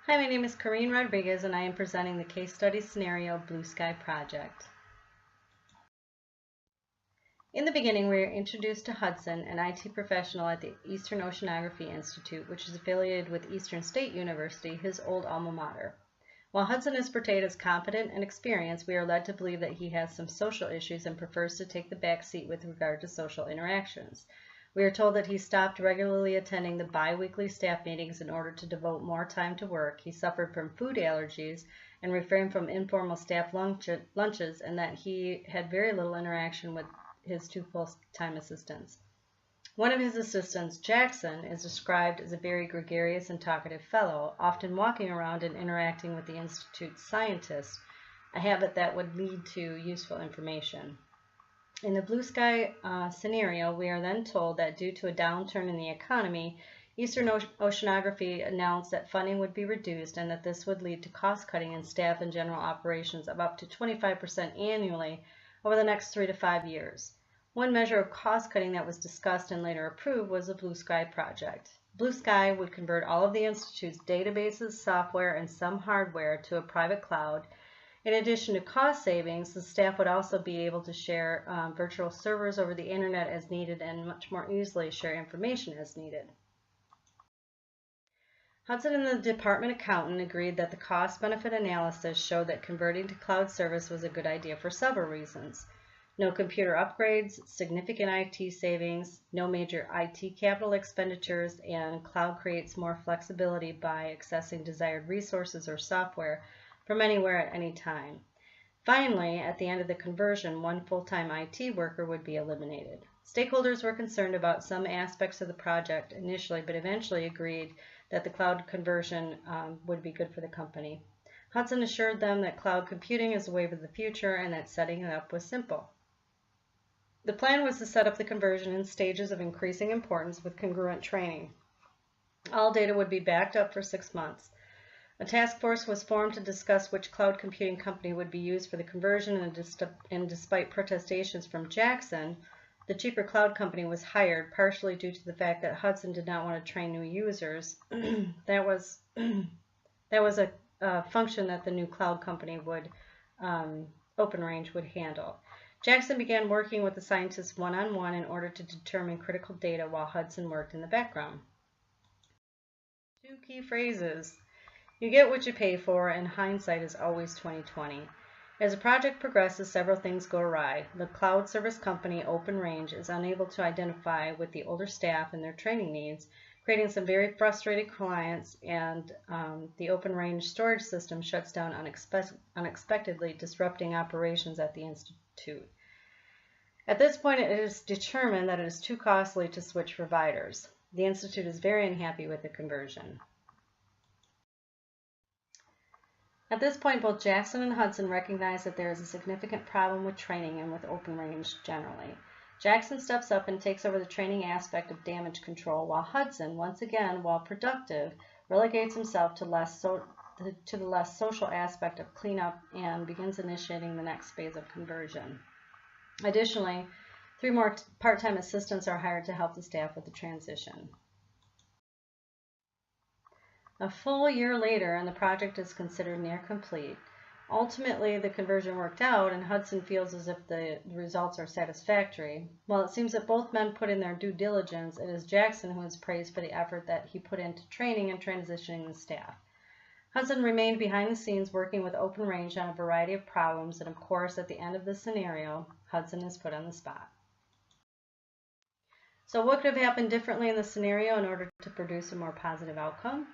Hi, my name is Corrine Rodriguez and I am presenting the case study scenario Blue Sky Project. In the beginning, we are introduced to Hudson, an IT professional at the Eastern Oceanography Institute, which is affiliated with Eastern State University, his old alma mater. While Hudson is portrayed as competent and experienced, we are led to believe that he has some social issues and prefers to take the back seat with regard to social interactions. We are told that he stopped regularly attending the bi-weekly staff meetings in order to devote more time to work. He suffered from food allergies and refrained from informal staff lunches, and that he had very little interaction with his two full-time assistants. One of his assistants, Jackson, is described as a very gregarious and talkative fellow, often walking around and interacting with the Institute's scientists, a habit that would lead to useful information. In the Blue Sky scenario, we are then told that due to a downturn in the economy, Eastern Oceanography announced that funding would be reduced and that this would lead to cost-cutting in staff and general operations of up to 25% annually over the next 3 to 5 years. One measure of cost-cutting that was discussed and later approved was the Blue Sky project. Blue Sky would convert all of the Institute's databases, software, and some hardware to a private cloud. In addition to cost savings, the staff would also be able to share virtual servers over the internet as needed and much more easily share information as needed. Hudson and the department accountant agreed that the cost-benefit analysis showed that converting to cloud service was a good idea for several reasons. No computer upgrades, significant IT savings, no major IT capital expenditures, and cloud creates more flexibility by accessing desired resources or software from anywhere at any time. Finally, at the end of the conversion, one full-time IT worker would be eliminated. Stakeholders were concerned about some aspects of the project initially, but eventually agreed that the cloud conversion would be good for the company. Hudson assured them that cloud computing is the wave of the future and that setting it up was simple. The plan was to set up the conversion in stages of increasing importance with congruent training. All data would be backed up for 6 months. A task force was formed to discuss which cloud computing company would be used for the conversion, and despite protestations from Jackson, the cheaper cloud company was hired, partially due to the fact that Hudson did not want to train new users. that was a function that the new cloud company would, OpenRange, would handle. Jackson began working with the scientists one-on-one in order to determine critical data while Hudson worked in the background. 2 key phrases. You get what you pay for, and hindsight is always 20/20. As the project progresses, several things go awry. The cloud service company, OpenRange, is unable to identify with the older staff and their training needs, creating some very frustrated clients, and the OpenRange storage system shuts down unexpectedly, disrupting operations at the Institute. At this point, it is determined that it is too costly to switch providers. The Institute is very unhappy with the conversion. At this point, both Jackson and Hudson recognize that there is a significant problem with training and with OpenRange generally. Jackson steps up and takes over the training aspect of damage control, while Hudson, once again, while productive, relegates himself to the less social aspect of cleanup and begins initiating the next phase of conversion. Additionally, 3 more part-time assistants are hired to help the staff with the transition. A full year later, and the project is considered near complete. Ultimately, the conversion worked out, and Hudson feels as if the results are satisfactory. While it seems that both men put in their due diligence, it is Jackson who is praised for the effort that he put into training and transitioning the staff. Hudson remained behind the scenes working with OpenRange on a variety of problems, and of course, at the end of the scenario, Hudson is put on the spot. So what could have happened differently in the scenario in order to produce a more positive outcome?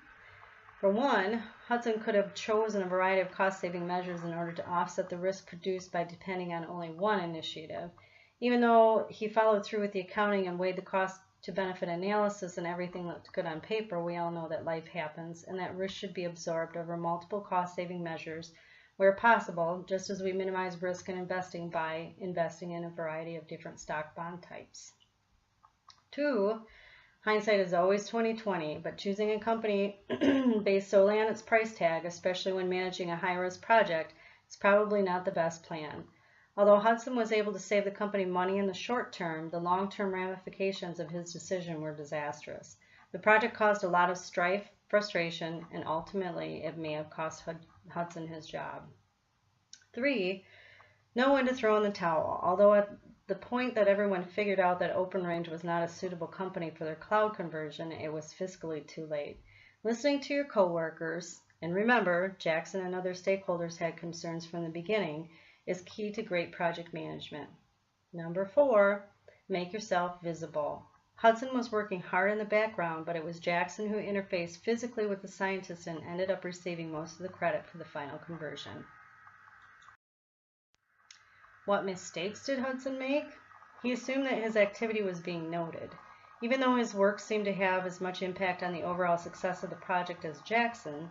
For one, Hudson could have chosen a variety of cost-saving measures in order to offset the risk produced by depending on only one initiative. Even though he followed through with the accounting and weighed the cost-to-benefit analysis and everything looked good on paper, we all know that life happens and that risk should be absorbed over multiple cost-saving measures where possible, just as we minimize risk in investing by investing in a variety of different stock bond types. 2, hindsight is always 20/20, but choosing a company based solely on its price tag, especially when managing a high-risk project, is probably not the best plan. Although Hudson was able to save the company money in the short term, the long-term ramifications of his decision were disastrous. The project caused a lot of strife frustration, and ultimately it may have cost Hudson his job. 3. Know when to throw in the towel. Although at the point that everyone figured out that OpenRange was not a suitable company for their cloud conversion, it was fiscally too late. Listening to your coworkers, and remember, Jackson and other stakeholders had concerns from the beginning, is key to great project management. Number 4, make yourself visible. Hudson was working hard in the background, but it was Jackson who interfaced physically with the scientists and ended up receiving most of the credit for the final conversion. What mistakes did Hudson make? He assumed that his activity was being noted. Even though his work seemed to have as much impact on the overall success of the project as Jackson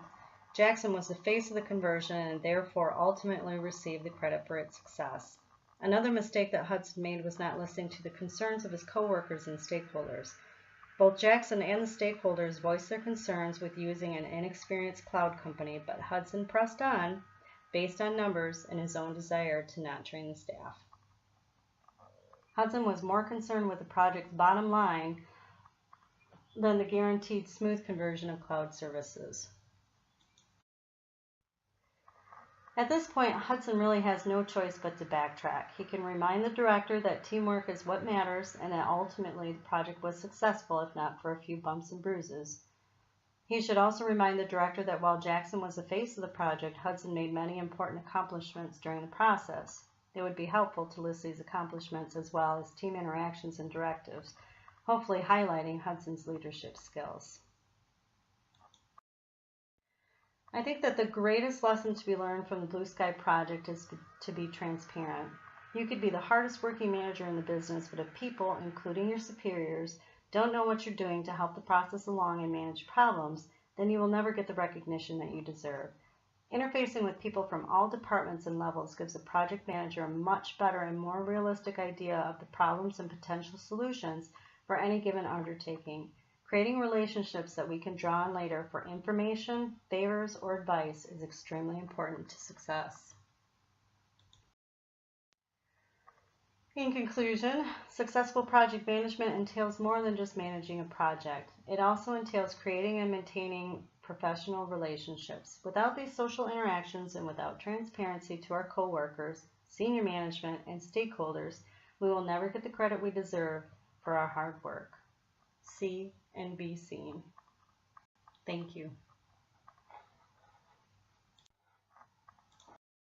was the face of the conversion and therefore ultimately received the credit for its success. Another mistake that Hudson made was not listening to the concerns of his coworkers and stakeholders. Both Jackson and the stakeholders voiced their concerns with using an inexperienced cloud company, but Hudson pressed on based on numbers and his own desire to not train the staff. Hudson was more concerned with the project's bottom line than the guaranteed smooth conversion of cloud services. At this point, Hudson really has no choice but to backtrack. He can remind the director that teamwork is what matters and that ultimately the project was successful, if not for a few bumps and bruises. He should also remind the director that while Jackson was the face of the project, Hudson made many important accomplishments during the process. It would be helpful to list these accomplishments as well as team interactions and directives, hopefully highlighting Hudson's leadership skills. I think that the greatest lesson to be learned from the Blue Sky Project is to be transparent. You could be the hardest working manager in the business, but if people, including your superiors, don't know what you're doing to help the process along and manage problems, then you will never get the recognition that you deserve. Interfacing with people from all departments and levels gives a project manager a much better and more realistic idea of the problems and potential solutions for any given undertaking. Creating relationships that we can draw on later for information, favors, or advice is extremely important to success. In conclusion, successful project management entails more than just managing a project. It also entails creating and maintaining professional relationships. Without these social interactions and without transparency to our coworkers, senior management, and stakeholders, we will never get the credit we deserve for our hard work. See and be seen. Thank you.